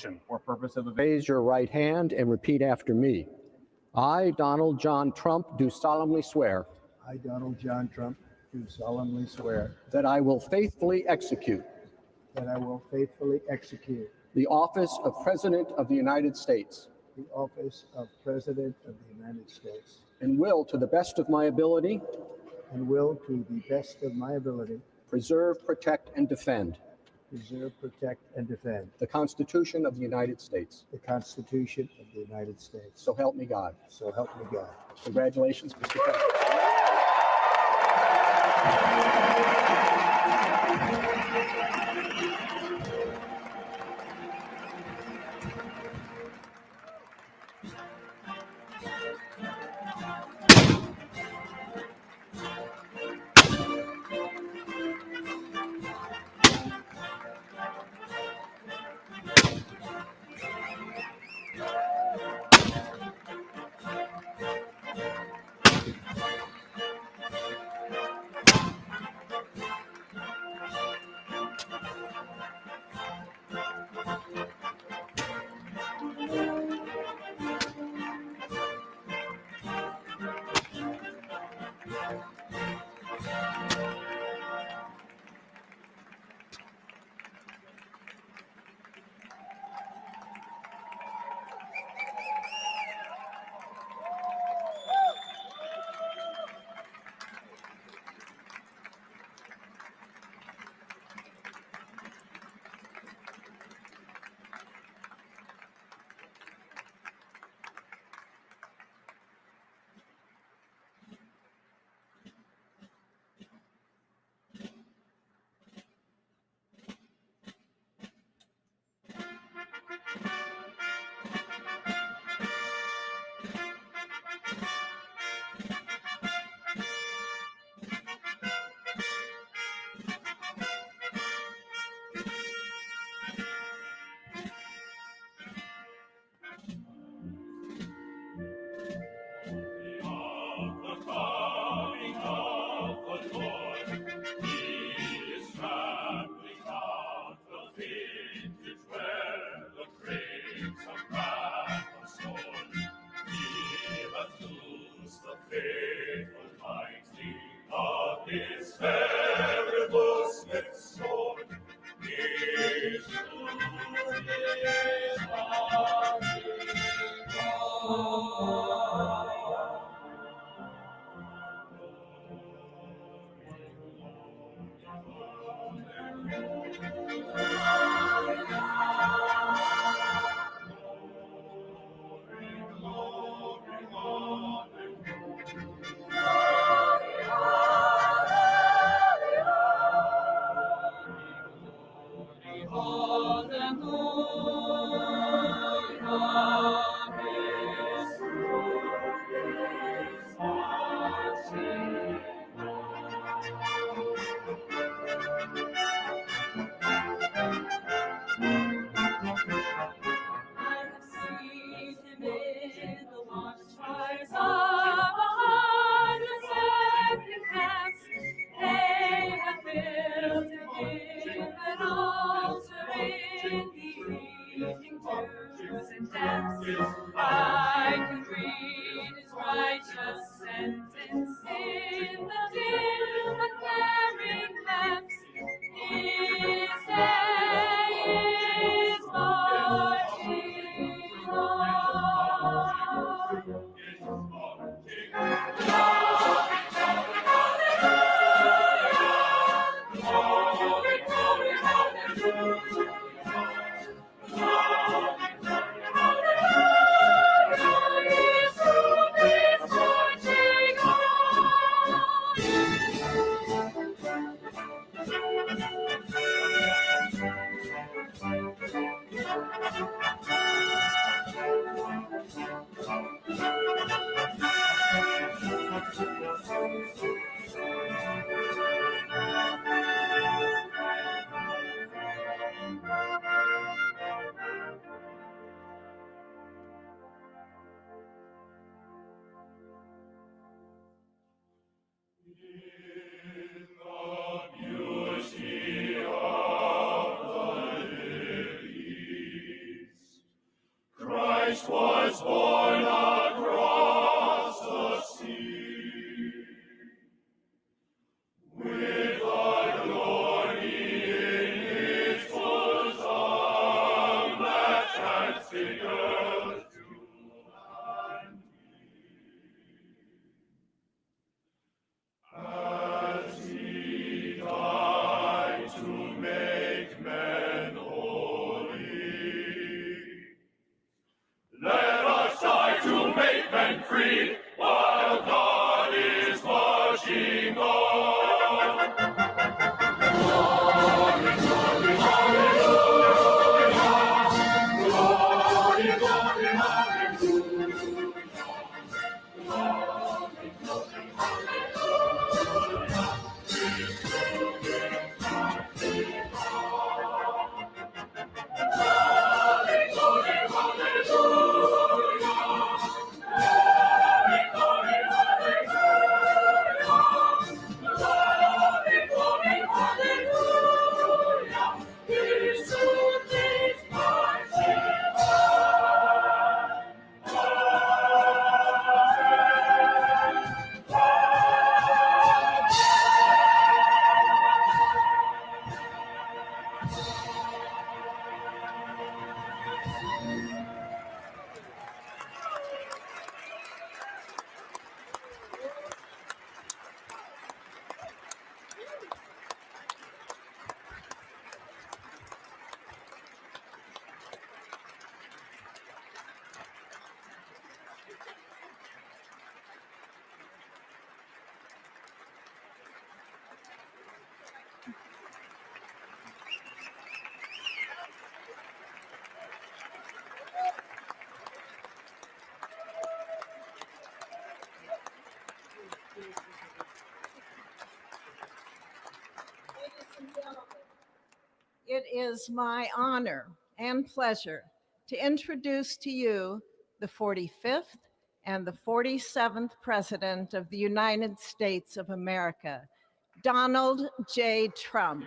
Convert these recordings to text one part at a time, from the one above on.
For purpose of the Raise your right hand and repeat after me. I, Donald John Trump, do solemnly swear I, Donald John Trump, do solemnly swear that I will faithfully execute that I will faithfully execute the office of President of the United States the office of President of the United States and will, to the best of my ability, and will, to the best of my ability, preserve, protect, and defend preserve, protect, and defend the Constitution of the United States. the Constitution of the United States. So help me God. So help me God. Congratulations, Mr. President. I can read his righteous sentence in the dim and glaring lamps. His day is marching Christ was born across the sea. With our glory in his bosom, that transfigured tomb and as he died to make men holy, let us die to make men free while God is marching on. Glory, glory, hallelujah. Glory, glory, hallelujah. Glory, glory, hallelujah. His children happy heart. Glory, glory, hallelujah. Glory, glory, hallelujah. Glory, glory, hallelujah. His truth is marching It is my honor and pleasure to introduce to you the 45th and the 47th President of the United States of America, Donald J. Trump.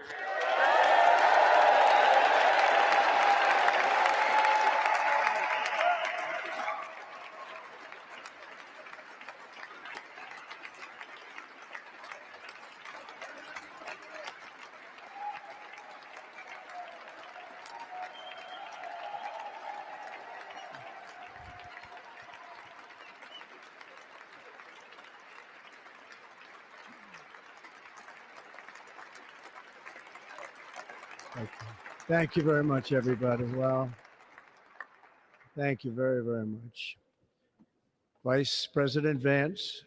Thank you very much, everybody. Well, thank you very, very much. Vice President Vance,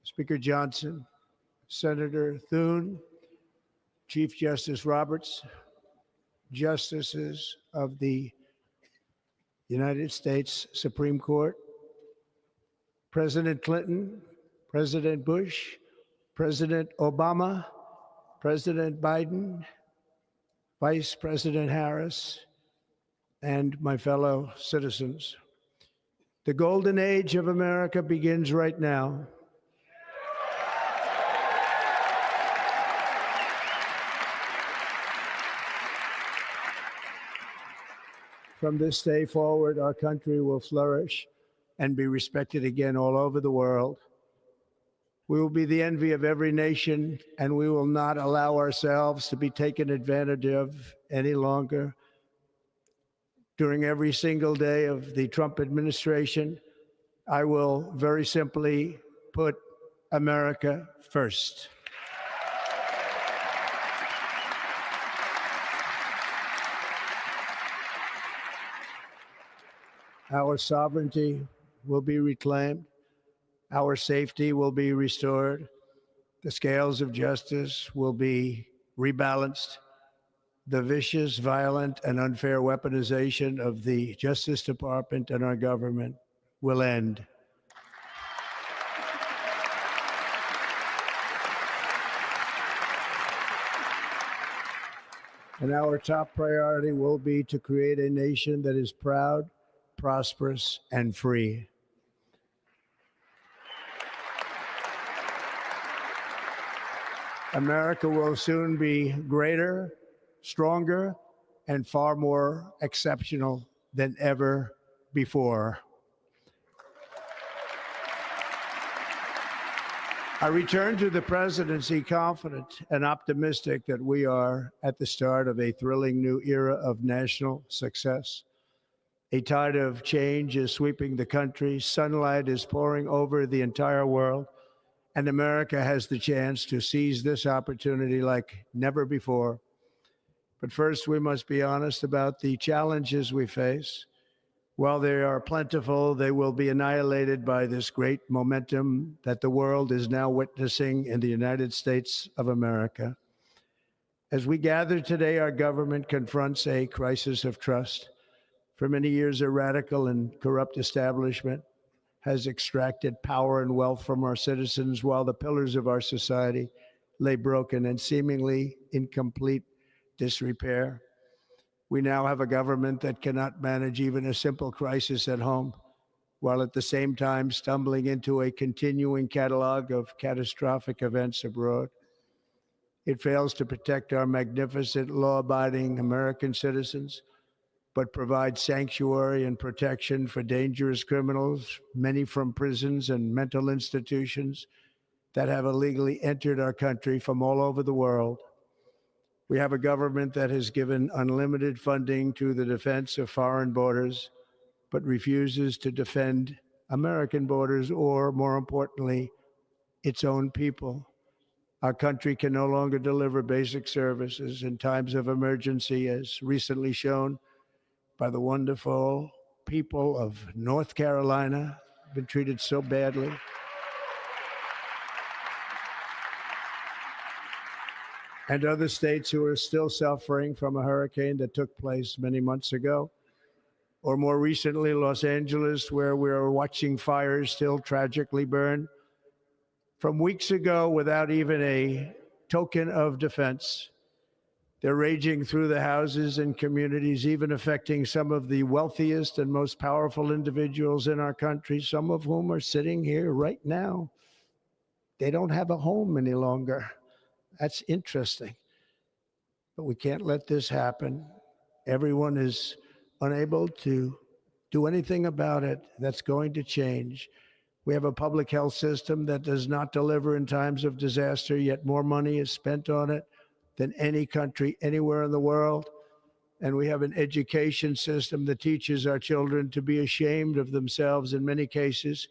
Speaker Johnson, Senator Thune, Chief Justice Roberts, Justices of the United States Supreme Court, President Clinton, President Bush, President Obama, President Biden, Vice President Harris, and my fellow citizens. The golden age of America begins right now. From this day forward, our country will flourish and be respected again all over the world. We will be the envy of every nation, and we will not allow ourselves to be taken advantage of any longer. During every single day of the Trump administration, I will very simply put America first. Our sovereignty will be reclaimed. Our safety will be restored. The scales of justice will be rebalanced. The vicious, violent, and unfair weaponization of the Justice Department and our government will end. And our top priority will be to create a nation that is proud, prosperous, and free. America will soon be greater, stronger, and far more exceptional than ever before. I return to the presidency confident and optimistic that we are at the start of a thrilling new era of national success. A tide of change is sweeping the country, sunlight is pouring over the entire world, and America has the chance to seize this opportunity like never before. But first, we must be honest about the challenges we face. While they are plentiful, they will be annihilated by this great momentum that the world is now witnessing in the United States of America. As we gather today, our government confronts a crisis of trust. For many years, a radical and corrupt establishment has extracted power and wealth from our citizens while the pillars of our society lay broken and seemingly in complete disrepair. We now have a government that cannot manage even a simple crisis at home, while at the same time stumbling into a continuing catalog of catastrophic events abroad. It fails to protect our magnificent, law-abiding American citizens, but provides sanctuary and protection for dangerous criminals, many from prisons and mental institutions that have illegally entered our country from all over the world. We have a government that has given unlimited funding to the defense of foreign borders, but refuses to defend American borders or, more importantly, its own people. Our country can no longer deliver basic services in times of emergency, as recently shown by the wonderful people of North Carolina, been treated so badly. And other states who are still suffering from a hurricane that took place many months ago. Or more recently, Los Angeles, where we are watching fires still tragically burn from weeks ago without even a token of defense. They're raging through the houses and communities, even affecting some of the wealthiest and most powerful individuals in our country, some of whom are sitting here right now. They don't have a home any longer. That's interesting. But we can't let this happen. Everyone is unable to do anything about it. That's going to change. We have a public health system that does not deliver in times of disaster, yet more money is spent on it than any country anywhere in the world. And we have an education system that teaches our children to be ashamed of themselves in many cases,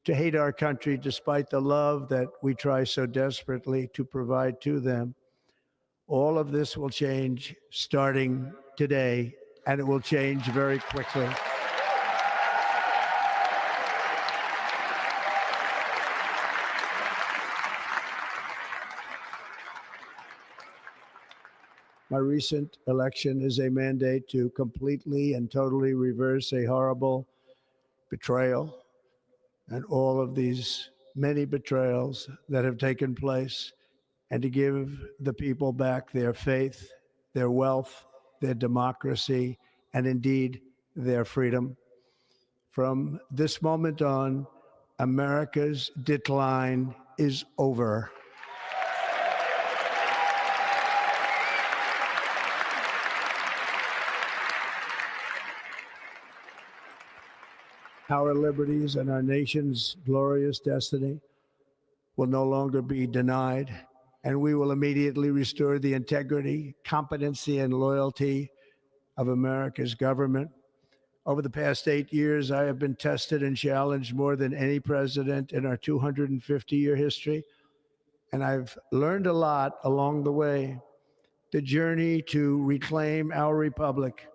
to hate our country despite the love that we try so desperately to provide to them. All of this will change starting today, and it will change very quickly. My recent election is a mandate to completely and totally reverse a horrible betrayal and all of these many betrayals that have taken place, and to give the people back their faith, their wealth, their democracy, and indeed their freedom. From this moment on, America's decline is over. Our liberties and our nation's glorious destiny will no longer be denied, and we will immediately restore the integrity, competency, and loyalty of America's government. Over the past 8 years, I have been tested and challenged more than any president in our 250-year history, and I've learned a lot along the way. The journey to reclaim our republic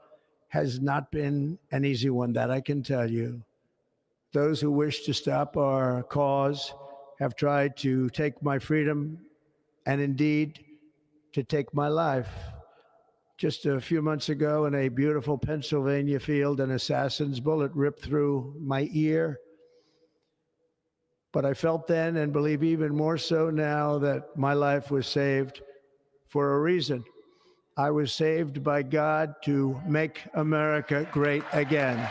has not been an easy one, that I can tell you. Those who wish to stop our cause have tried to take my freedom and indeed to take my life. Just a few months ago in a beautiful Pennsylvania field, an assassin's bullet ripped through my ear. But I felt then, and believe even more so now, that my life was saved for a reason. I was saved by God to make America great again.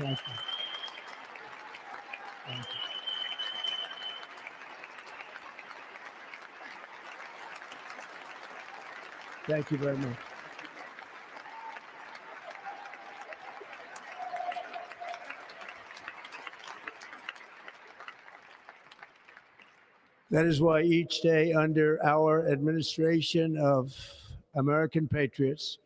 Thank you. Thank you. Thank you very much. That is why each day under our administration of American patriots,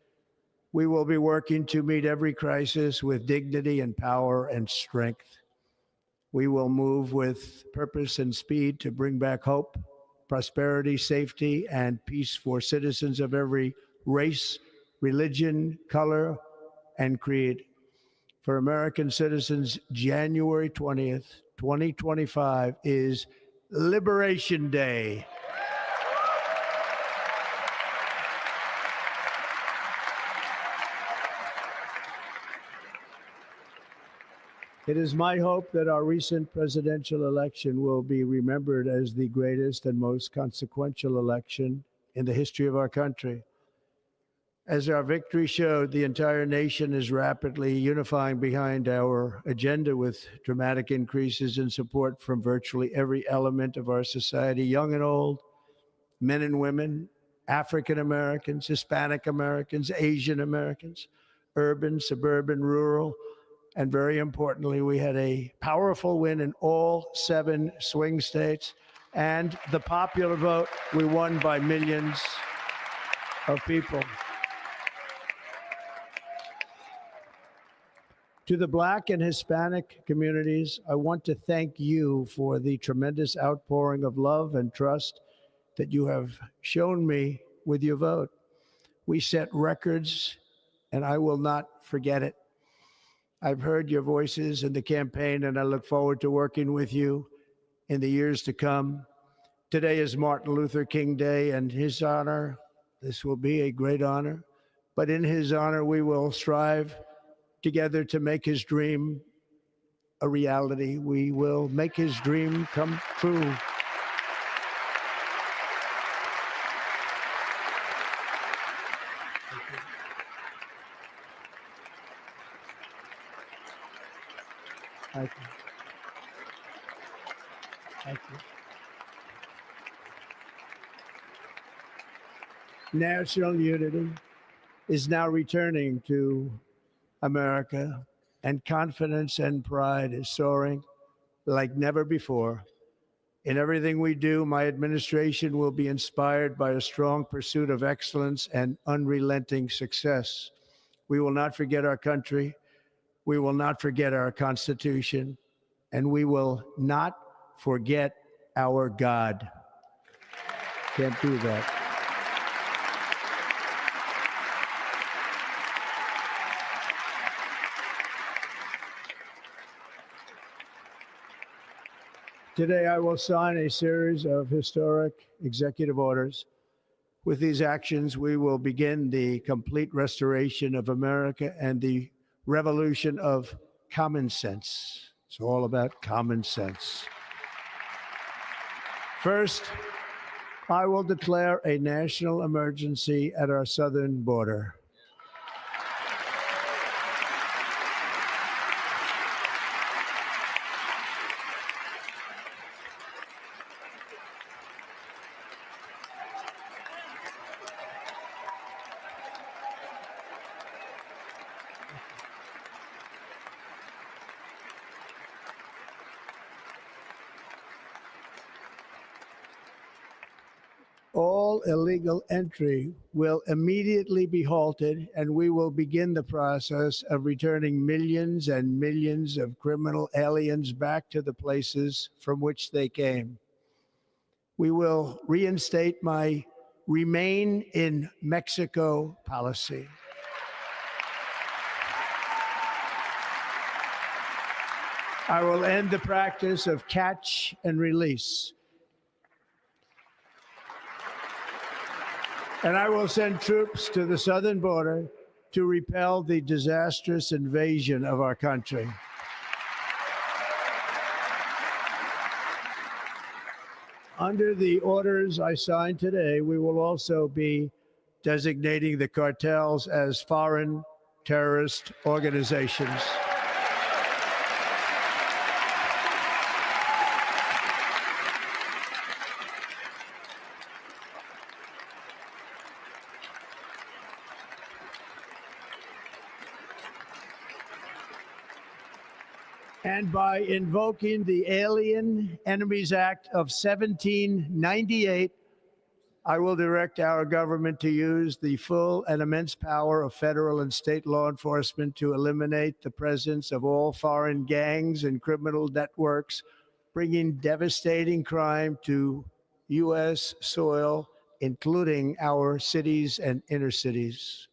we will be working to meet every crisis with dignity and power and strength. We will move with purpose and speed to bring back hope, prosperity, safety, and peace for citizens of every race, religion, color, and creed. For American citizens, January 20th, 2025 is Liberation Day. It is my hope that our recent presidential election will be remembered as the greatest and most consequential election in the history of our country. As our victory showed, the entire nation is rapidly unifying behind our agenda with dramatic increases in support from virtually every element of our society, young and old, men and women, African Americans, Hispanic Americans, Asian Americans, urban, suburban, rural, and very importantly, we had a powerful win in all 7 swing states. And the popular vote, we won by millions of people. To the Black and Hispanic communities, I want to thank you for the tremendous outpouring of love and trust that you have shown me with your vote. We set records, and I will not forget it. I've heard your voices in the campaign, and I look forward to working with you in the years to come. Today is Martin Luther King Day, and his honor, this will be a great honor, but in his honor, we will strive together to make his dream a reality. We will make his dream come true. Thank you. Thank you. National unity is now returning to America, and confidence and pride is soaring like never before. In everything we do, my administration will be inspired by a strong pursuit of excellence and unrelenting success. We will not forget our country. We will not forget our Constitution, and we will not forget our God. Can't do that. Today, I will sign a series of historic executive orders. With these actions, we will begin the complete restoration of America and the revolution of common sense. It's all about common sense. First, I will declare a national emergency at our southern border. All illegal entry will immediately be halted, and we will begin the process of returning millions and millions of criminal aliens back to the places from which they came. We will reinstate my Remain in Mexico policy. I will end the practice of catch and release. And I will send troops to the southern border to repel the disastrous invasion of our country. Under the orders I signed today, we will also be designating the cartels as foreign terrorist organizations. and by invoking the Alien Enemies Act of 1798, I will direct our government to use the full and immense power of federal and state law enforcement to eliminate the presence of all foreign gangs and criminal networks, bringing devastating crime to U.S. soil, including our cities and inner cities.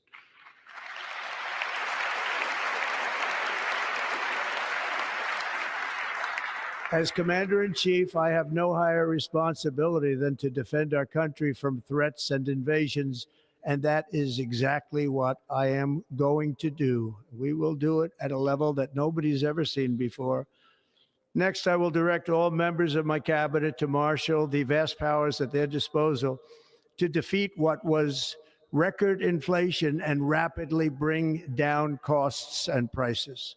As Commander-in-Chief, I have no higher responsibility than to defend our country from threats and invasions, and that is exactly what I am going to do. We will do it at a level that nobody's ever seen before. Next, I will direct all members of my cabinet to marshal the vast powers at their disposal to defeat what was record inflation and rapidly bring down costs and prices.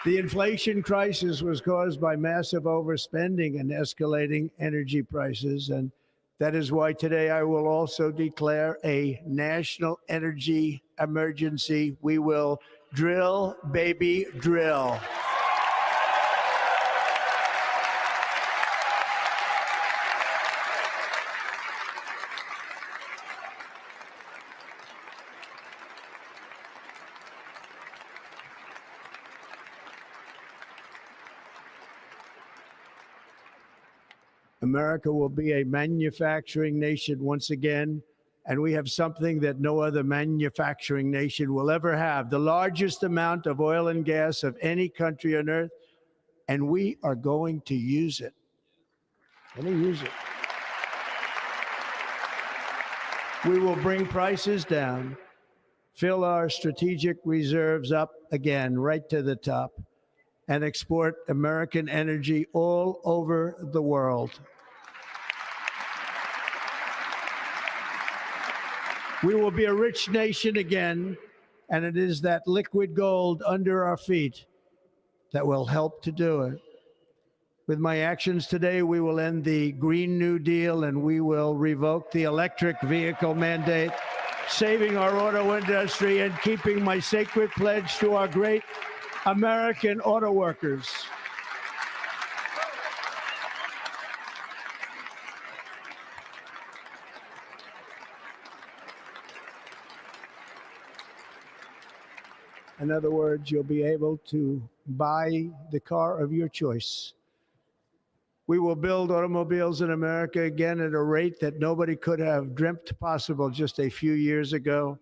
The inflation crisis was caused by massive overspending and escalating energy prices, and that is why today I will also declare a national energy emergency. We will drill, baby, drill. America will be a manufacturing nation once again, and we have something that no other manufacturing nation will ever have, the largest amount of oil and gas of any country on earth, and we are going to use it. We will bring prices down, fill our strategic reserves up again, right to the top, and export American energy all over the world. We will be a rich nation again, and it is that liquid gold under our feet that will help to do it. With my actions today, we will end the Green New Deal and we will revoke the electric vehicle mandate, saving our auto industry and keeping my sacred pledge to our great American auto workers. In other words, you'll be able to buy the car of your choice. We will build automobiles in America again at a rate that nobody could have dreamt possible just a few years ago.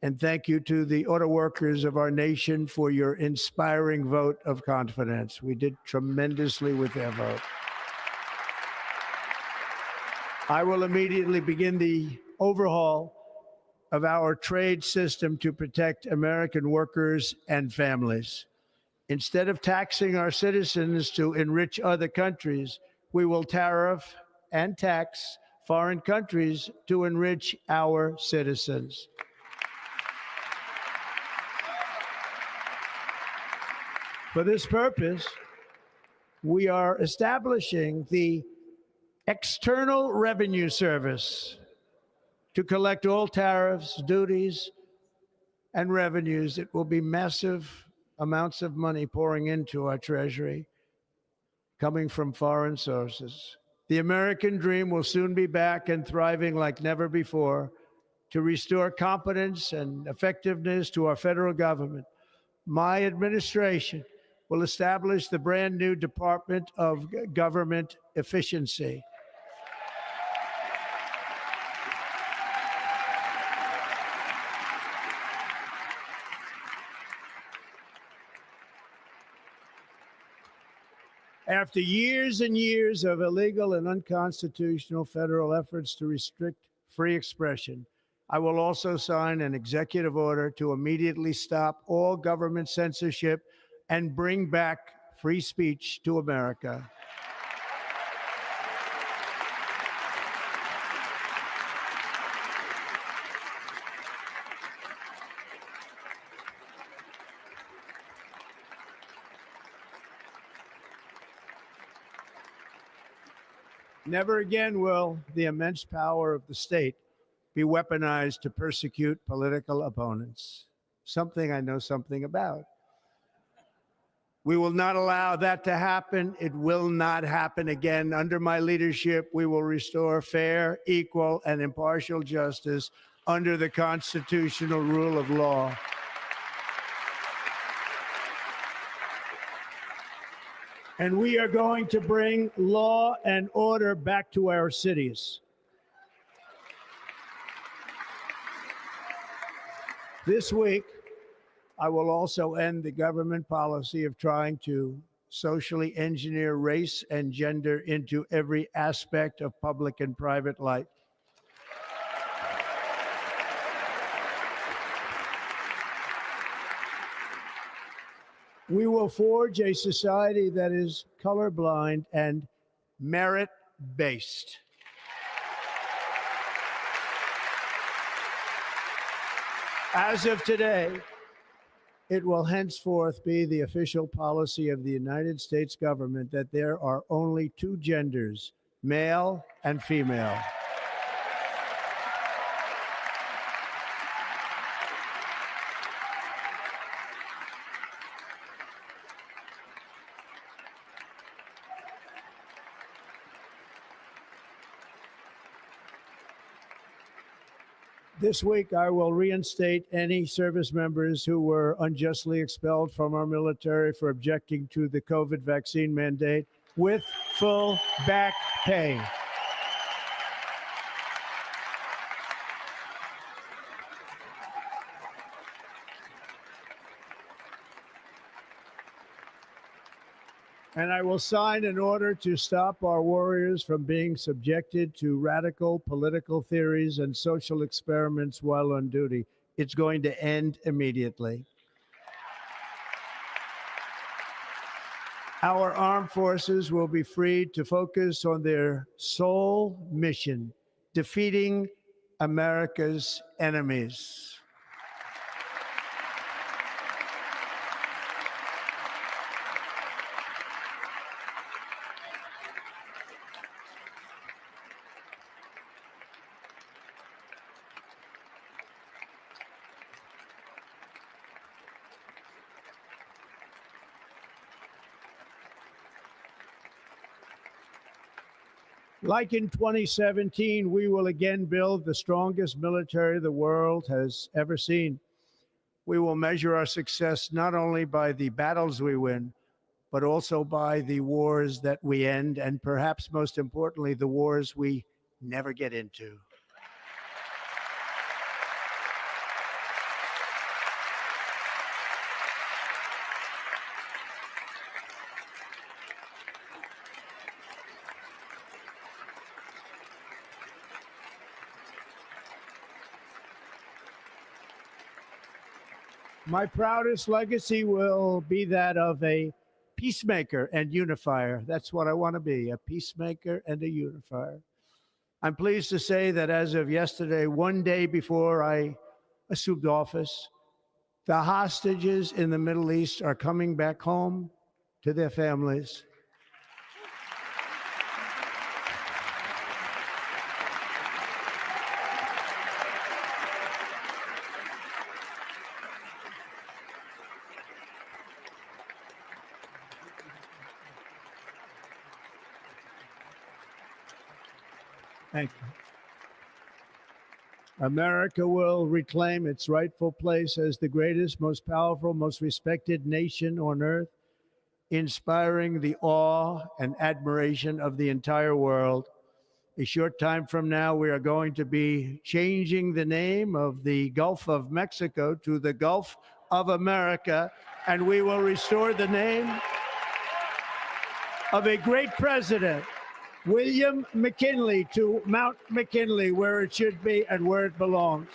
And thank you to the auto workers of our nation for your inspiring vote of confidence. We did tremendously with their vote. I will immediately begin the overhaul of our trade system to protect American workers and families. Instead of taxing our citizens to enrich other countries, we will tariff and tax foreign countries to enrich our citizens. For this purpose, we are establishing the External Revenue Service to collect all tariffs, duties, and revenues. It will be massive amounts of money pouring into our treasury, coming from foreign sources. The American dream will soon be back and thriving like never before to restore competence and effectiveness to our federal government. My administration will establish the brand new Department of Government Efficiency. After years and years of illegal and unconstitutional federal efforts to restrict free expression, I will also sign an executive order to immediately stop all government censorship and bring back free speech to America. Never again will the immense power of the state be weaponized to persecute political opponents. Something I know something about. We will not allow that to happen. It will not happen again. Under my leadership, we will restore fair, equal, and impartial justice under the constitutional rule of law. And we are going to bring law and order back to our cities. This week, I will also end the government policy of trying to socially engineer race and gender into every aspect of public and private life. We will forge a society that is colorblind and merit-based. As of today, it will henceforth be the official policy of the United States government that there are only two genders, male and female. This week, I will reinstate any service members who were unjustly expelled from our military for objecting to the COVID vaccine mandate with full back pay. And I will sign an order to stop our warriors from being subjected to radical political theories and social experiments while on duty. It's going to end immediately. Our armed forces will be freed to focus on their sole mission, defeating America's enemies. Like in 2017, we will again build the strongest military the world has ever seen. We will measure our success not only by the battles we win, but also by the wars that we end, and perhaps most importantly, the wars we never get into. My proudest legacy will be that of a peacemaker and unifier. That's what I want to be, a peacemaker and a unifier. I'm pleased to say that as of yesterday, one day before I assumed office, the hostages in the Middle East are coming back home to their families. Thank you. America will reclaim its rightful place as the greatest, most powerful, most respected nation on earth, inspiring the awe and admiration of the entire world. A short time from now, we are going to be changing the name of the Gulf of Mexico to the Gulf of America, and we will restore the name of a great president, William McKinley, to Mount McKinley, where it should be and where it belongs.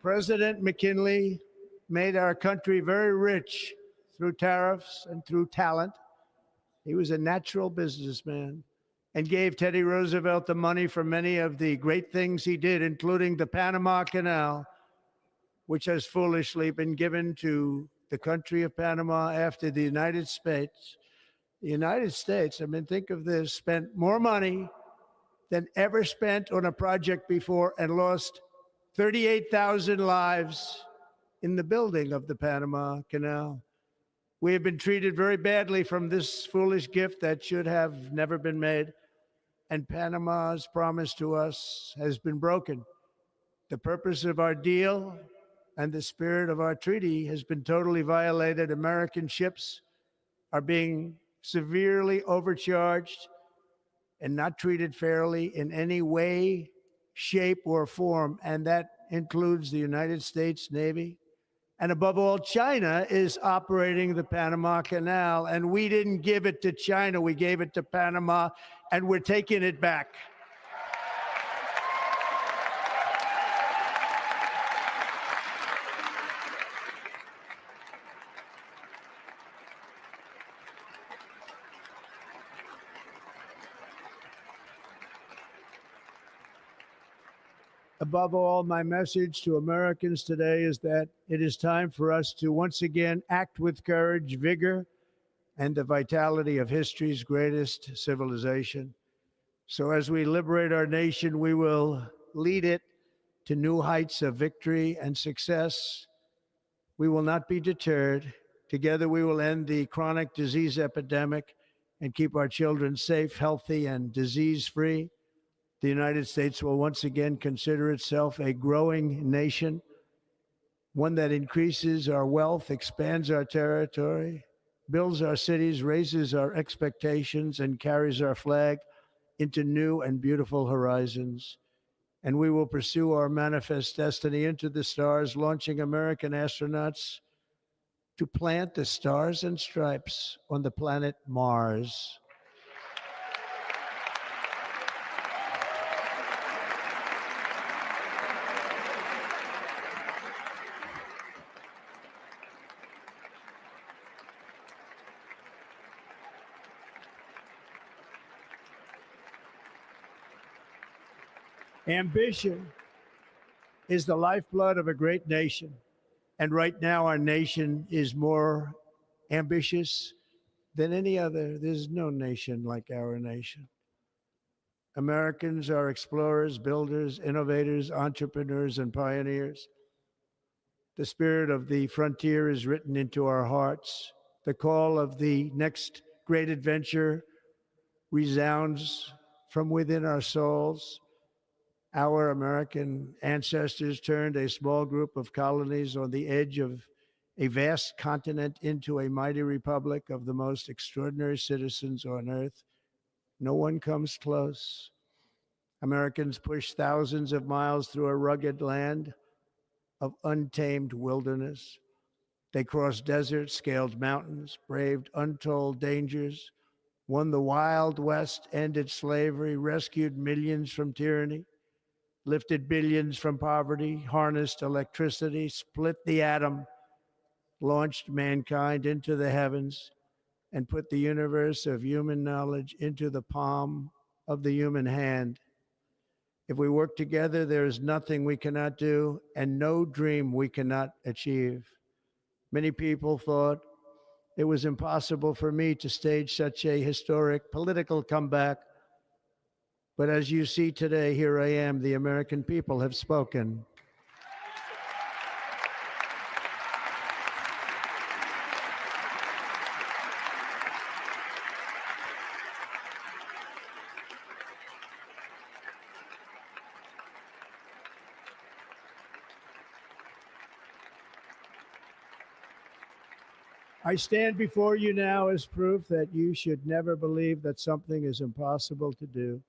President McKinley made our country very rich through tariffs and through talent. He was a natural businessman and gave Teddy Roosevelt the money for many of the great things he did, including the Panama Canal, which has foolishly been given to the country of Panama after the United States. The United States, I mean, think of this, spent more money than ever spent on a project before and lost 38,000 lives in the building of the Panama Canal. We have been treated very badly from this foolish gift that should have never been made. And Panama's promise to us has been broken. The purpose of our deal and the spirit of our treaty has been totally violated. American ships are being severely overcharged and not treated fairly in any way, shape, or form. And that includes the United States Navy. And above all, China is operating the Panama Canal. And we didn't give it to China, we gave it to Panama, and we're taking it back. Above all, my message to Americans today is that it is time for us to once again act with courage, vigor, and the vitality of history's greatest civilization. So as we liberate our nation, we will lead it to new heights of victory and success. We will not be deterred. Together, we will end the chronic disease epidemic and keep our children safe, healthy, and disease-free. The United States will once again consider itself a growing nation, one that increases our wealth, expands our territory, builds our cities, raises our expectations, and carries our flag into new and beautiful horizons. And we will pursue our manifest destiny into the stars, launching American astronauts to plant the stars and stripes on the planet Mars. Ambition is the lifeblood of a great nation. And right now, our nation is more ambitious than any other. There's no nation like our nation. Americans are explorers, builders, innovators, entrepreneurs, and pioneers. The spirit of the frontier is written into our hearts. The call of the next great adventure resounds from within our souls. Our American ancestors turned a small group of colonies on the edge of a vast continent into a mighty republic of the most extraordinary citizens on earth. No one comes close. Americans pushed thousands of miles through a rugged land of untamed wilderness. They crossed deserts, scaled mountains, braved untold dangers, won the Wild West, ended slavery, rescued millions from tyranny, lifted billions from poverty, harnessed electricity, split the atom, launched mankind into the heavens, and put the universe of human knowledge into the palm of the human hand. If we work together, there is nothing we cannot do and no dream we cannot achieve. Many people thought it was impossible for me to stage such a historic political comeback. But as you see today, here I am. The American people have spoken. I stand before you now as proof that you should never believe that something is impossible to do.